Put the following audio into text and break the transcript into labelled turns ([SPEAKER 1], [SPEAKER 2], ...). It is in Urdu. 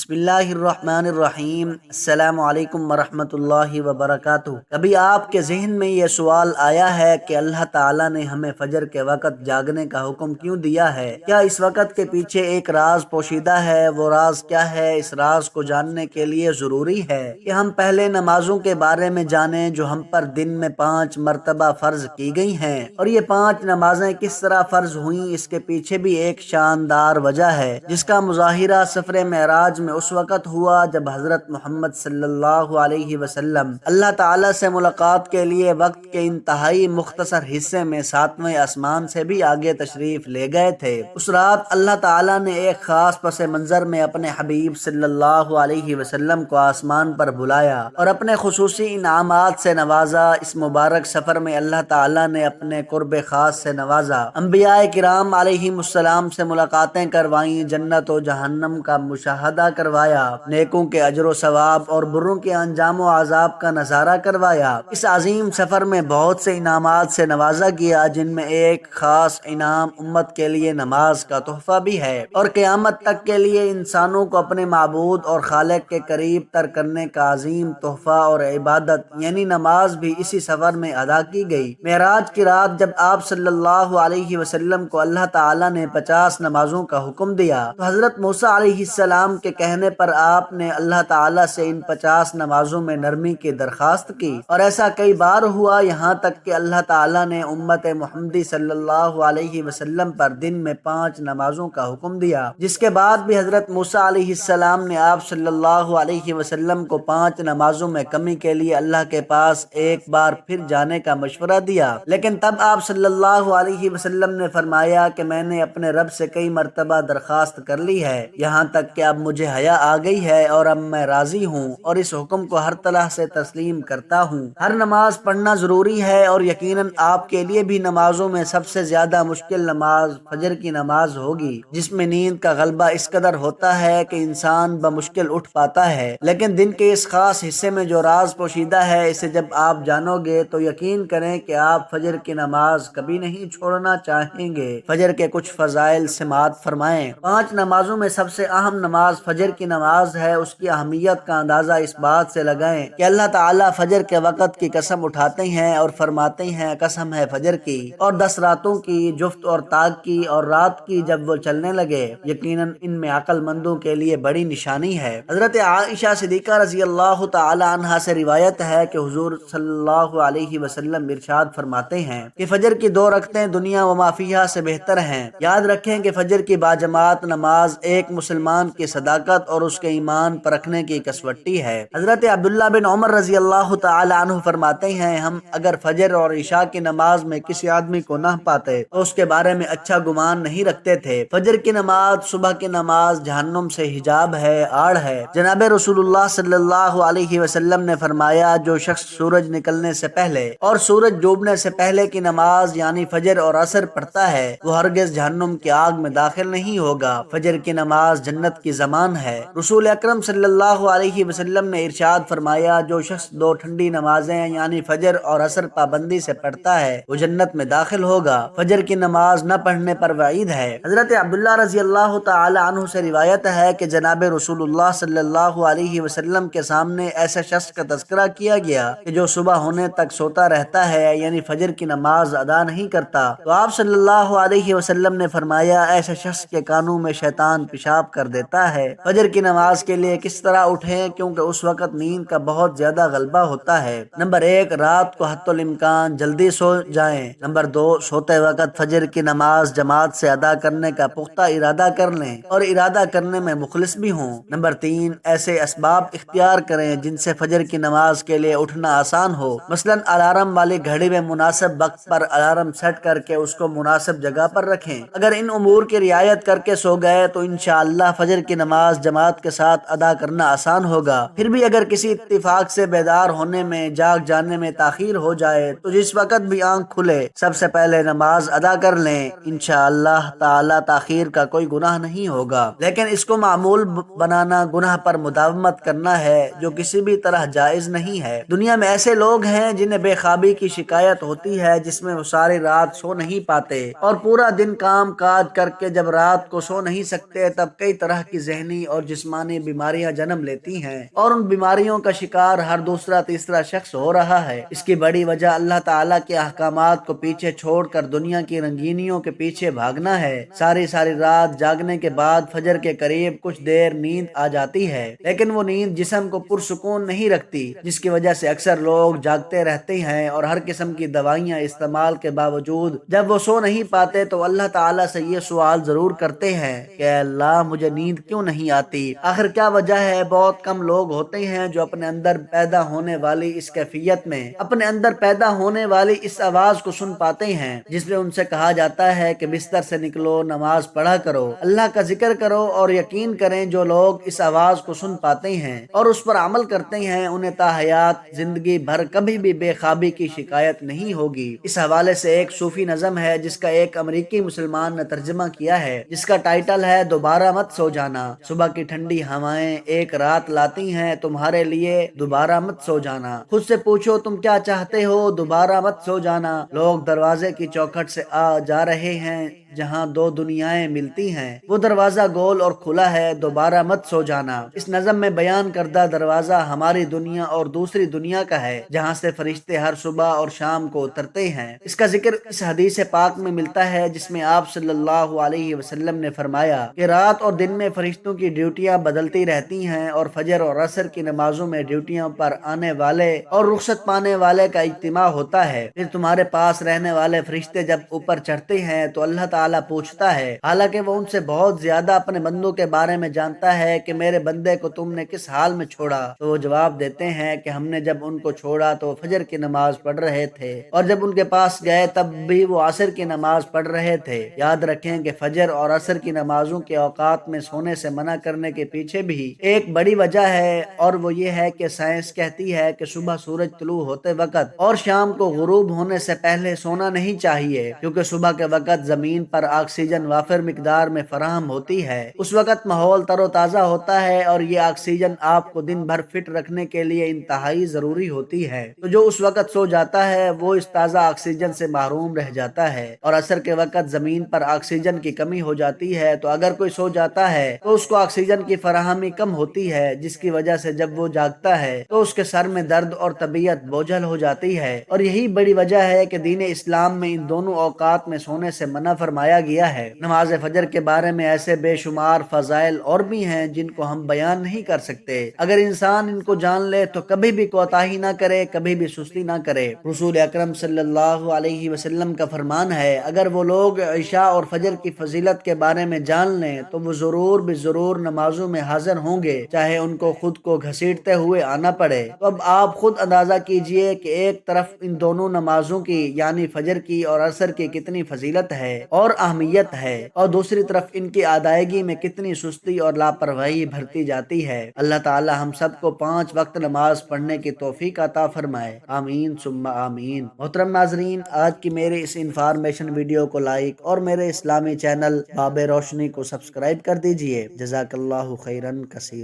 [SPEAKER 1] بسم اللہ الرحمن الرحیم۔ السلام علیکم ورحمۃ اللہ وبرکاتہ۔ کبھی آپ کے ذہن میں یہ سوال آیا ہے کہ اللہ تعالیٰ نے ہمیں فجر کے وقت جاگنے کا حکم کیوں دیا ہے؟ کیا اس وقت کے پیچھے ایک راز پوشیدہ ہے؟ وہ راز کیا ہے؟ اس راز کو جاننے کے لیے ضروری ہے کہ ہم پہلے نمازوں کے بارے میں جانیں جو ہم پر دن میں 5 مرتبہ فرض کی گئی ہیں، اور یہ 5 نمازیں کس طرح فرض ہوئیں، اس کے پیچھے بھی ایک شاندار وجہ ہے جس کا مظاہرہ سفر معراج میں اس وقت ہوا جب حضرت محمد صلی اللہ علیہ وسلم اللہ تعالیٰ سے ملاقات کے لیے وقت کے انتہائی مختصر حصے میں 7ویں آسمان سے بھی آگے تشریف لے گئے تھے۔ اس رات اللہ تعالیٰ نے ایک خاص پس منظر میں اپنے حبیب صلی اللہ علیہ وسلم کو آسمان پر بلایا اور اپنے خصوصی انعامات سے نوازا۔ اس مبارک سفر میں اللہ تعالیٰ نے اپنے قرب خاص سے نوازا، انبیاء کرام علیہم السلام سے ملاقاتیں کروائیں، جنت و جہنم کا مشاہدہ کروایا، نیکوں کے اجر و ثواب اور بروں کے انجام و عذاب کا نظارہ کروایا۔ اس عظیم سفر میں بہت سے انعامات سے نوازا گیا، جن میں ایک خاص انعام امت کے لیے نماز کا تحفہ بھی ہے، اور قیامت تک کے لیے انسانوں کو اپنے معبود اور خالق کے قریب تر کرنے کا عظیم تحفہ اور عبادت یعنی نماز بھی اسی سفر میں ادا کی گئی۔ معراج کی رات جب آپ صلی اللہ علیہ وسلم کو اللہ تعالیٰ نے 50 نمازوں کا حکم دیا تو حضرت موسیٰ علیہ السلام کے کہنے پر آپ نے اللہ تعالیٰ سے ان 50 نمازوں میں نرمی کی درخواست کی، اور ایسا کئی بار ہوا، یہاں تک کہ اللہ تعالیٰ نے امت محمدی صلی اللہ علیہ وسلم پر دن میں 5 نمازوں کا حکم دیا، جس کے بعد بھی حضرت موسیٰ علیہ السلام نے آپ صلی اللہ علیہ وسلم کو 5 نمازوں میں کمی کے لیے اللہ کے پاس ایک بار پھر جانے کا مشورہ دیا، لیکن تب آپ صلی اللہ علیہ وسلم نے فرمایا کہ میں نے اپنے رب سے کئی مرتبہ درخواست کر لی ہے، یہاں تک کہ اب مجھے حیا آ گئی ہے اور اب میں راضی ہوں اور اس حکم کو ہر طرح سے تسلیم کرتا ہوں۔ ہر نماز پڑھنا ضروری ہے، اور یقیناً آپ کے لیے بھی نمازوں میں سب سے زیادہ مشکل نماز فجر کی نماز ہوگی، جس میں نیند کا غلبہ اس قدر ہوتا ہے کہ انسان بمشکل اٹھ پاتا ہے، لیکن دن کے اس خاص حصے میں جو راز پوشیدہ ہے، اسے جب آپ جانو گے تو یقین کریں کہ آپ فجر کی نماز کبھی نہیں چھوڑنا چاہیں گے۔ فجر کے کچھ فضائل سماعت فرمائیں۔ 5 نمازوں میں سب سے اہم نماز فجر کی نماز ہے۔ اس کی اہمیت کا اندازہ اس بات سے لگائیں کہ اللہ تعالیٰ فجر کے وقت کی قسم اٹھاتے ہیں اور فرماتے ہیں قسم ہے فجر کی اور 10 راتوں کی، جفت اور طاق کی اور رات کی جب وہ چلنے لگے، یقیناً ان میں عقل مندوں کے لیے بڑی نشانی ہے۔ حضرت عائشہ صدیقہ رضی اللہ تعالی عنہا سے روایت ہے کہ حضور صلی اللہ علیہ وسلم ارشاد فرماتے ہیں کہ فجر کی 2 رکعتیں دنیا و ما فیہا سے بہتر ہیں۔ یاد رکھیں کہ فجر کی باجماعت نماز ایک مسلمان کی صداقت اور اس کے ایمان پرکھنے کی کسوٹی ہے۔ حضرت عبداللہ بن عمر رضی اللہ تعالی عنہ فرماتے ہیں ہم اگر فجر اور عشاء کی نماز میں کسی آدمی کو نہ پاتے تو اس کے بارے میں اچھا گمان نہیں رکھتے تھے۔ فجر کی نماز، صبح کی نماز جہنم سے حجاب ہے، آڑ ہے۔ جناب رسول اللہ صلی اللہ علیہ وسلم نے فرمایا جو شخص سورج نکلنے سے پہلے اور سورج ڈوبنے سے پہلے کی نماز یعنی فجر اور عصر پڑھتا ہے وہ ہرگز جہنم کی آگ میں داخل نہیں ہوگا۔ فجر کی نماز جنت کی ضمان ہے۔ رسول اکرم صلی اللہ علیہ وسلم نے ارشاد فرمایا جو شخص 2 ٹھنڈی نمازیں یعنی فجر اور عصر پابندی سے پڑھتا ہے وہ جنت میں داخل ہوگا۔ فجر کی نماز نہ پڑھنے پر وعید ہے۔ حضرت عبداللہ رضی اللہ تعالی عنہ سے روایت ہے کہ جناب رسول اللہ صلی اللہ علیہ وسلم کے سامنے ایسے شخص کا تذکرہ کیا گیا کہ جو صبح ہونے تک سوتا رہتا ہے یعنی فجر کی نماز ادا نہیں کرتا، تو آپ صلی اللہ علیہ وسلم نے فرمایا ایسے شخص کے کانوں میں شیطان پیشاب کر دیتا ہے۔ فجر کی نماز کے لیے کس طرح اٹھیں کیونکہ اس وقت نیند کا بہت زیادہ غلبہ ہوتا ہے۔ نمبر 1 رات کو حتی الامکان جلدی سو جائیں۔ نمبر 2 سوتے وقت فجر کی نماز جماعت سے ادا کرنے کا پختہ ارادہ کر لیں اور ارادہ کرنے میں مخلص بھی ہوں۔ نمبر 3 ایسے اسباب اختیار کریں جن سے فجر کی نماز کے لیے اٹھنا آسان ہو، مثلا الارم والی گھڑی میں مناسب وقت پر الارم سیٹ کر کے اس کو مناسب جگہ پر رکھیں۔ اگر ان امور کی رعایت کر کے سو گئے تو انشاءاللہ فجر کی نماز جماعت کے ساتھ ادا کرنا آسان ہوگا۔ پھر بھی اگر کسی اتفاق سے بیدار ہونے میں، جاگ جانے میں تاخیر ہو جائے تو جس وقت بھی آنکھ کھلے سب سے پہلے نماز ادا کر لیں، انشاءاللہ تعالی تاخیر کا کوئی گناہ نہیں ہوگا، لیکن اس کو معمول بنانا، گناہ پر مداومت کرنا ہے جو کسی بھی طرح جائز نہیں ہے۔ دنیا میں ایسے لوگ ہیں جنہیں بے خوابی کی شکایت ہوتی ہے جس میں وہ ساری رات سو نہیں پاتے اور پورا دن کام کاج کر کے جب رات کو سو نہیں سکتے تب کئی طرح کی ذہنی اور جسمانی بیماریاں جنم لیتی ہیں اور ان بیماریوں کا شکار ہر دوسرا تیسرا شخص ہو رہا ہے۔ اس کی بڑی وجہ اللہ تعالیٰ کے احکامات کو پیچھے چھوڑ کر دنیا کی رنگینیوں کے پیچھے بھاگنا ہے۔ ساری رات جاگنے کے بعد فجر کے قریب کچھ دیر نیند آ جاتی ہے، لیکن وہ نیند جسم کو پرسکون نہیں رکھتی، جس کی وجہ سے اکثر لوگ جاگتے رہتے ہیں اور ہر قسم کی دوائیاں استعمال کے باوجود جب وہ سو نہیں پاتے تو اللہ تعالیٰ سے یہ سوال ضرور کرتے ہیں کہ اے اللہ مجھے نیند کیوں نہیں آتی؟ آخر کیا وجہ ہے؟ بہت کم لوگ ہوتے ہیں جو اپنے اندر پیدا ہونے والی اس کیفیت میں اپنے اندر پیدا ہونے والی اس آواز کو سن پاتے ہیں جس میں ان سے کہا جاتا ہے کہ بستر سے نکلو، نماز پڑھا کرو، اللہ کا ذکر کرو، اور یقین کریں جو لوگ اس آواز کو سن پاتے ہیں اور اس پر عمل کرتے ہیں انہیں تا حیات زندگی بھر کبھی بھی بے خوابی کی شکایت نہیں ہوگی۔ اس حوالے سے ایک صوفی نظم ہے جس کا ایک امریکی مسلمان نے ترجمہ کیا ہے، جس کا ٹائٹل ہے دوبارہ مت سو جانا۔ صبح کی ٹھنڈی ہوائیں ایک رات لاتی ہیں تمہارے لیے، دوبارہ مت سو جانا۔ خود سے پوچھو تم کیا چاہتے ہو، دوبارہ مت سو جانا۔ لوگ دروازے کی چوکھٹ سے آ جا رہے ہیں جہاں دو دنیایں ملتی ہیں، وہ دروازہ گول اور کھلا ہے، دوبارہ مت سو جانا۔ اس نظم میں بیان کردہ دروازہ ہماری دنیا اور دوسری دنیا کا ہے جہاں سے فرشتے ہر صبح اور شام کو اترتے ہیں۔ اس کا ذکر اس حدیث پاک میں ملتا ہے جس میں آپ صلی اللہ علیہ وسلم نے فرمایا کہ رات اور دن میں فرشتوں کی ڈیوٹیاں بدلتی رہتی ہیں اور فجر اور عصر کی نمازوں میں ڈیوٹیوں پر آنے والے اور رخصت پانے والے کا اجتماع ہوتا ہے۔ پھر تمہارے پاس رہنے والے فرشتے جب اوپر چڑھتے ہیں تو اللہ تعالیٰ پوچھتا ہے، حالانکہ وہ ان سے بہت زیادہ اپنے بندوں کے بارے میں جانتا ہے، کہ میرے بندے کو تم نے کس حال میں چھوڑا؟ تو وہ جواب دیتے ہیں کہ ہم نے جب ان کو چھوڑا تو وہ فجر کی نماز پڑھ رہے تھے، اور جب ان کے پاس گئے تب بھی وہ عصر کی نماز پڑھ رہے تھے۔ یاد رکھیں کہ فجر اور عصر کی نمازوں کے اوقات میں سونے سے منع کرنے کے پیچھے بھی ایک بڑی وجہ ہے، اور وہ یہ ہے کہ سائنس کہتی ہے کہ صبح سورج طلوع ہوتے وقت اور شام کو غروب ہونے سے پہلے سونا نہیں چاہیے، کیونکہ صبح کے وقت زمین پر آکسیجن وافر مقدار میں فراہم ہوتی ہے۔ اس وقت ماحول تر و تازہ ہوتا ہے اور یہ آکسیجن آپ کو دن بھر فٹ رکھنے کے لیے انتہائی ضروری ہوتی ہے۔ تو جو اس وقت سو جاتا ہے وہ اس تازہ آکسیجن سے محروم رہ جاتا ہے، اور عصر کے وقت زمین پر آکسیجن کی کمی ہو جاتی ہے، تو اگر کوئی سو جاتا ہے تو اس کو آکسیجن کی فراہمی کم ہوتی ہے، جس کی وجہ سے جب وہ جاگتا ہے تو اس کے سر میں درد اور طبیعت بوجھل ہو جاتی ہے۔ اور یہی بڑی وجہ ہے کہ دین اسلام میں ان دونوں اوقات میں سونے سے منع فرمایا گیا ہے۔ نماز فجر کے بارے میں ایسے بے شمار فضائل اور بھی ہیں جن کو ہم بیان نہیں کر سکتے۔ اگر انسان ان کو جان لے تو کبھی بھی کوتاہی نہ کرے، کبھی بھی سستی نہ کرے۔ رسول اکرم صلی اللہ علیہ وسلم کا فرمان ہے، اگر وہ لوگ عشاء اور فجر کی فضیلت کے بارے میں جان لیں تو وہ ضرور بھی ضرور نمازوں میں حاضر ہوں گے، چاہے ان کو خود کو گھسیٹتے ہوئے آنا پڑے۔ تو اب آپ خود اندازہ کیجئے کہ ایک طرف ان دونوں نمازوں کی یعنی فجر کی اور عصر کی کتنی فضیلت ہے اور اہمیت ہے، اور دوسری طرف ان کی ادائیگی میں کتنی سستی اور لاپرواہی بھرتی جاتی ہے۔ اللہ تعالی ہم سب کو 5 وقت نماز پڑھنے کی توفیق عطا فرمائے، آمین ثم آمین۔ محترم ناظرین، آج کی میری اس انفارمیشن ویڈیو کو لائک اور میرے اسلامی چینل باب روشنی کو سبسکرائب کر دیجئے۔ جزاک اللہ خیرن کثیرا۔